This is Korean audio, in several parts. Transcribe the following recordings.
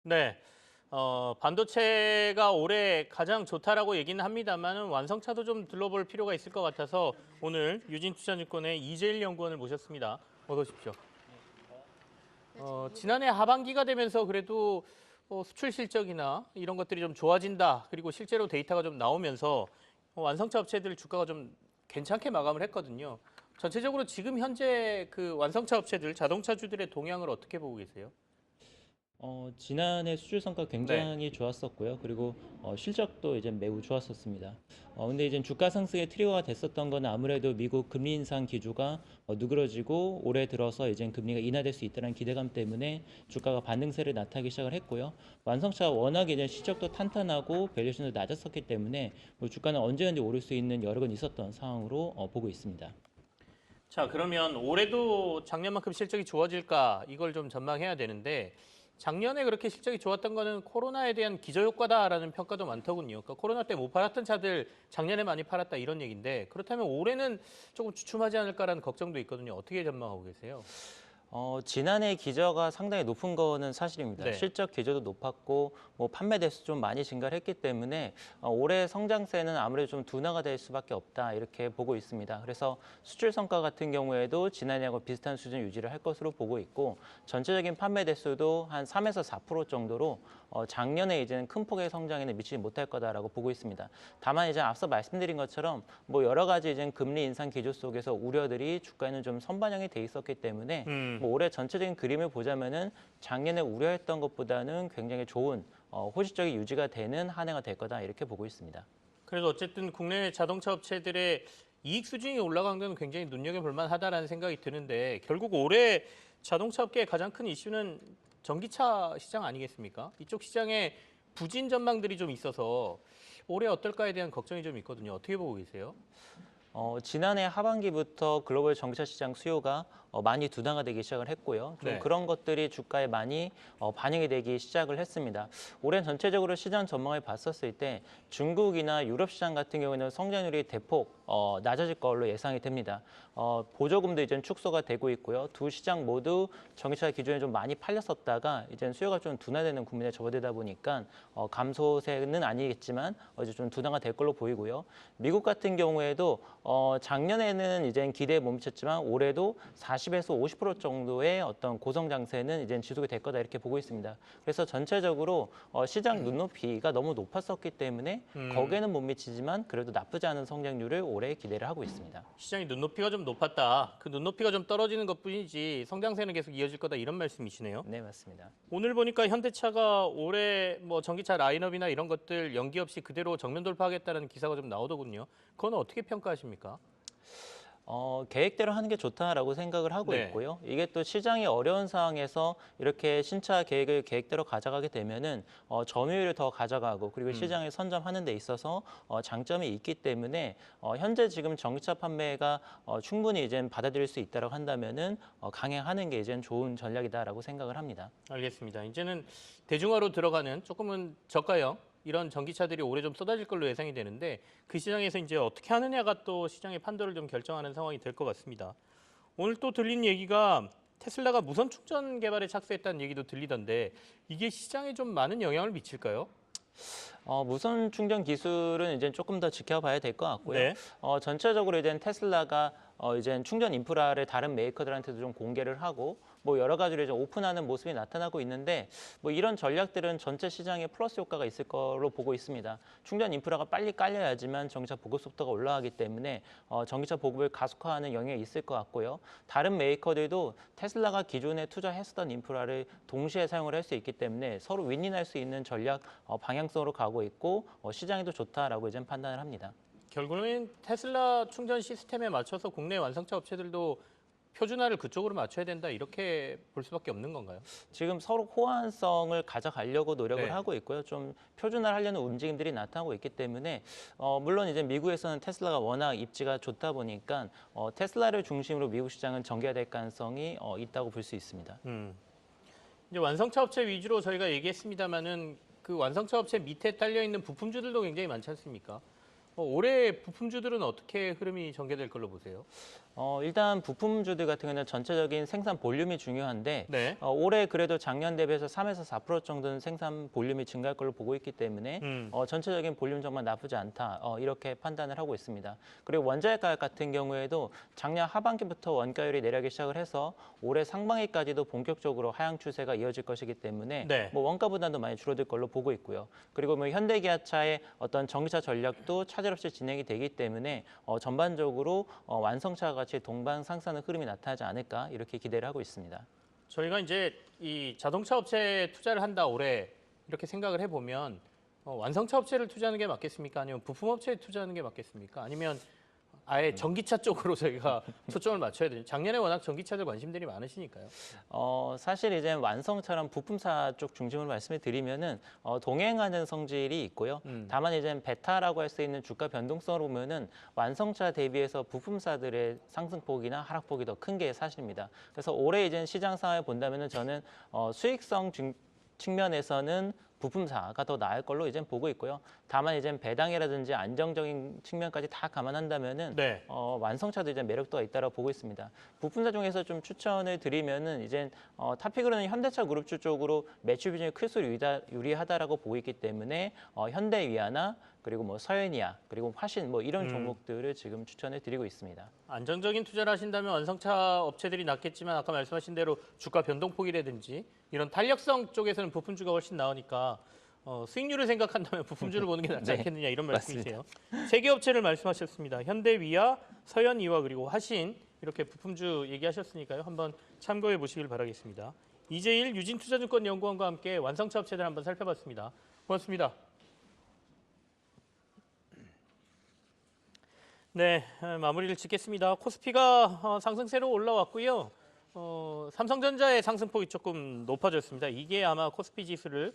네. 반도체가 올해 가장 좋다라고 얘기는 합니다만은 완성차도 좀 둘러볼 필요가 있을 것 같아서 오늘 유진투자증권의 이재일 연구원을 모셨습니다. 어서 오십시오. 지난해 하반기가 되면서 그래도 수출 실적이나 이런 것들이 좀 좋아진다. 그리고 실제로 데이터가 좀 나오면서 완성차 업체들 주가가 좀 괜찮게 마감을 했거든요. 전체적으로 지금 현재 그 완성차 업체들, 자동차주들의 동향을 어떻게 보고 계세요? 지난해 수출 성과 네. 굉장히 좋았었고요. 그리고 실적도 이제 매우 좋았었습니다. 근데 이제 주가 상승의 트리거가 됐었던 건 아무래도 미국 금리 인상 기조가 누그러지고 올해 들어서 이제 금리가 인하될 수 있다는 기대감 때문에 주가가 반등세를 나타나기 시작을 했고요. 완성차가 워낙 이제 실적도 탄탄하고 밸류에이션도 낮았었기 때문에 뭐 주가는 언제든지 오를 수 있는 여력은 있었던 상황으로 보고 있습니다. 자, 그러면 올해도 작년만큼 실적이 좋아질까? 이걸 좀 전망해야 되는데 작년에 그렇게 실적이 좋았던 거는 코로나에 대한 기저효과다라는 평가도 많더군요. 그러니까 코로나 때 못 팔았던 차들 작년에 많이 팔았다 이런 얘기인데 그렇다면 올해는 조금 주춤하지 않을까라는 걱정도 있거든요. 어떻게 전망하고 계세요? 지난해 기저가 상당히 높은 거는 사실입니다. 네. 실적 기저도 높았고 뭐 판매 대수 좀 많이 증가를 했기 때문에 올해 성장세는 아무래도 좀 둔화가 될 수밖에 없다 이렇게 보고 있습니다. 그래서 수출 성과 같은 경우에도 지난해하고 비슷한 수준 유지를 할 것으로 보고 있고 전체적인 판매 대수도 한 3에서 4% 정도로 작년에 이제는 큰 폭의 성장에는 미치지 못할 거다라고 보고 있습니다. 다만 이제 앞서 말씀드린 것처럼 뭐 여러 가지 이제 금리 인상 기조 속에서 우려들이 주가에는 좀 선반영이 돼 있었기 때문에 뭐 올해 전체적인 그림을 보자면은 작년에 우려했던 것보다는 굉장히 좋은 호시적인 유지가 되는 한 해가 될 거다 이렇게 보고 있습니다. 그래도 어쨌든 국내 자동차 업체들의 이익 수준이 올라간 건 굉장히 눈여겨볼 만하다라는 생각이 드는데 결국 올해 자동차 업계의 가장 큰 이슈는 전기차 시장 아니겠습니까? 이쪽 시장에 부진 전망들이 좀 있어서 올해 어떨까에 대한 걱정이 좀 있거든요. 어떻게 보고 계세요? 지난해 하반기부터 글로벌 전기차 시장 수요가 많이 둔화가 되기 시작을 했고요. 좀 네. 그런 것들이 주가에 많이 반영이 되기 시작을 했습니다. 올해 전체적으로 시장 전망을 봤었을 때 중국이나 유럽 시장 같은 경우에는 성장률이 대폭 낮아질 걸로 예상이 됩니다. 보조금도 이제 축소가 되고 있고요. 두 시장 모두 전기차 기존에 좀 많이 팔렸었다가 이제 수요가 좀 둔화되는 국면에 접어들다 보니까 감소세는 아니겠지만 이제 좀 둔화가 될 걸로 보이고요. 미국 같은 경우에도 작년에는 이제 기대에 못 미쳤지만 올해도 40에서 50% 정도의 어떤 고성장세는 이제 지속이 될 거다 이렇게 보고 있습니다. 그래서 전체적으로 시장 눈높이가 너무 높았었기 때문에 거기에는 못 미치지만 그래도 나쁘지 않은 성장률을 올해 기대를 하고 있습니다. 시장이 눈높이가 좀 높았다. 그 눈높이가 좀 떨어지는 것뿐이지 성장세는 계속 이어질 거다 이런 말씀이시네요. 네, 맞습니다. 오늘 보니까 현대차가 올해 뭐 전기차 라인업이나 이런 것들 연기 없이 그대로 정면 돌파하겠다는 기사가 좀 나오더군요. 그건 어떻게 평가하십니까? 계획대로 하는 게 좋다라고 생각을 하고 네. 있고요. 이게 또 시장이 어려운 상황에서 이렇게 신차 계획을 계획대로 가져가게 되면은 점유율을 더 가져가고 그리고 시장을 선점하는 데 있어서 장점이 있기 때문에 현재 지금 전기차 판매가 충분히 이제 받아들일 수 있다고 한다면은 강행하는 게 이제 좋은 전략이다라고 생각을 합니다. 알겠습니다. 이제는 대중화로 들어가는 조금은 저가형 이런 전기차들이 올해 좀 쏟아질 걸로 예상이 되는데 그 시장에서 이제 어떻게 하느냐가 또 시장의 판도를 좀 결정하는 상황이 될 것 같습니다. 오늘 또 들린 얘기가 테슬라가 무선 충전 개발에 착수했다는 얘기도 들리던데 이게 시장에 좀 많은 영향을 미칠까요? 무선 충전 기술은 이제 조금 더 지켜봐야 될 것 같고요. 네. 전체적으로 이제 테슬라가 이제 충전 인프라를 다른 메이커들한테도 좀 공개를 하고 뭐 여러 가지로 이제 오픈하는 모습이 나타나고 있는데 뭐 이런 전략들은 전체 시장에 플러스 효과가 있을 거로 보고 있습니다. 충전 인프라가 빨리 깔려야지만 전기차 보급 속도가 올라가기 때문에 전기차 보급을 가속화하는 영향이 있을 것 같고요. 다른 메이커들도 테슬라가 기존에 투자했었던 인프라를 동시에 사용을 할 수 있기 때문에 서로 윈윈할 수 있는 전략 방향성으로 가고 있고 시장에도 좋다라고 이제 판단을 합니다. 결국은 테슬라 충전 시스템에 맞춰서 국내 완성차 업체들도 표준화를 그쪽으로 맞춰야 된다 이렇게 볼 수밖에 없는 건가요? 지금 서로 호환성을 가져가려고 노력을 네. 하고 있고요. 좀 표준화를 하려는 움직임들이 나타나고 있기 때문에 물론 이제 미국에서는 테슬라가 워낙 입지가 좋다 보니까 테슬라를 중심으로 미국 시장은 전개될 가능성이 있다고 볼 수 있습니다. 이제 완성차 업체 위주로 저희가 얘기했습니다만은 그 완성차 업체 밑에 딸려 있는 부품주들도 굉장히 많지 않습니까? 올해 부품주들은 어떻게 흐름이 전개될 걸로 보세요? 일단 부품주들 같은 경우는 전체적인 생산 볼륨이 중요한데 네. 올해 그래도 작년 대비해서 3에서 4% 정도는 생산 볼륨이 증가할 걸로 보고 있기 때문에 전체적인 볼륨 정말 나쁘지 않다 이렇게 판단을 하고 있습니다. 그리고 원자재 가격 같은 경우에도 작년 하반기부터 원가율이 내려가기 시작을 해서 올해 상반기까지도 본격적으로 하향 추세가 이어질 것이기 때문에 네. 뭐 원가 부담도 많이 줄어들 걸로 보고 있고요. 그리고 뭐 현대기아차의 어떤 전기차 전략도 차질 없이 진행이 되기 때문에 전반적으로 완성차가 같이 동반상사하는 흐름이 나타나지 않을까 이렇게 기대를 하고 있습니다. 저희가 이제 이 자동차 업체에 투자를 한다 올해 이렇게 생각을 해보면 완성차 업체를 투자하는 게 맞겠습니까? 아니면 부품 업체에 투자하는 게 맞겠습니까? 아니면 아예 전기차 쪽으로 저희가 초점을 맞춰야 되죠. 작년에 워낙 전기차들 관심들이 많으시니까요. 사실 이제 완성차랑 부품사 쪽 중심으로 말씀을 드리면은 동행하는 성질이 있고요. 다만 이제 베타라고 할 수 있는 주가 변동성을 보면은 완성차 대비해서 부품사들의 상승폭이나 하락폭이 더 큰 게 사실입니다. 그래서 올해 이제 시장 상황을 본다면은 저는 수익성 측면에서는 부품사가 더 나을 걸로 이제 보고 있고요. 다만 이제 배당이라든지 안정적인 측면까지 다 감안한다면은 네. 완성차도 이제 매력도가 있다고 보고 있습니다. 부품사 중에서 좀 추천을 드리면은 이제 탑픽으로는 현대차 그룹주 쪽으로 매출 비중이 클수록 유리하다라고 보고 있기 때문에 현대위아나 그리고 뭐 서현이아 그리고 화신 뭐 이런 종목들을 지금 추천을 드리고 있습니다. 안정적인 투자를 하신다면 완성차 업체들이 낫겠지만 아까 말씀하신 대로 주가 변동폭이라든지 이런 탄력성 쪽에서는 부품주가 훨씬 나으니까 수익률을 생각한다면 부품주를 보는 게 낫지 네, 않겠느냐 이런 말씀이세요. 세 개 업체를 말씀하셨습니다. 현대위아, 서현이와 그리고 화신 이렇게 부품주 얘기하셨으니까요. 한번 참고해 보시길 바라겠습니다. 이재일 유진투자증권연구원과 함께 완성차 업체들 한번 살펴봤습니다. 고맙습니다. 네, 마무리를 짓겠습니다. 코스피가 상승세로 올라왔고요. 삼성전자의 상승폭이 조금 높아졌습니다. 이게 아마 코스피 지수를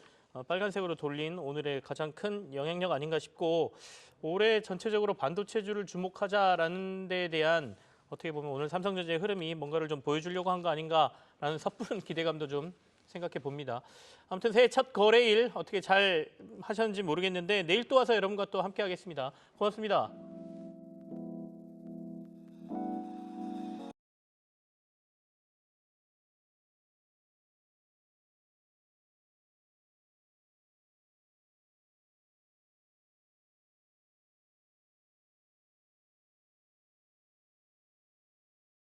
빨간색으로 돌린 오늘의 가장 큰 영향력 아닌가 싶고 올해 전체적으로 반도체주를 주목하자라는 데에 대한 어떻게 보면 오늘 삼성전자의 흐름이 뭔가를 좀 보여주려고 한 거 아닌가라는 섣부른 기대감도 좀 생각해 봅니다. 아무튼 새해 첫 거래일 어떻게 잘 하셨는지 모르겠는데 내일 또 와서 여러분과 또 함께 하겠습니다. 고맙습니다.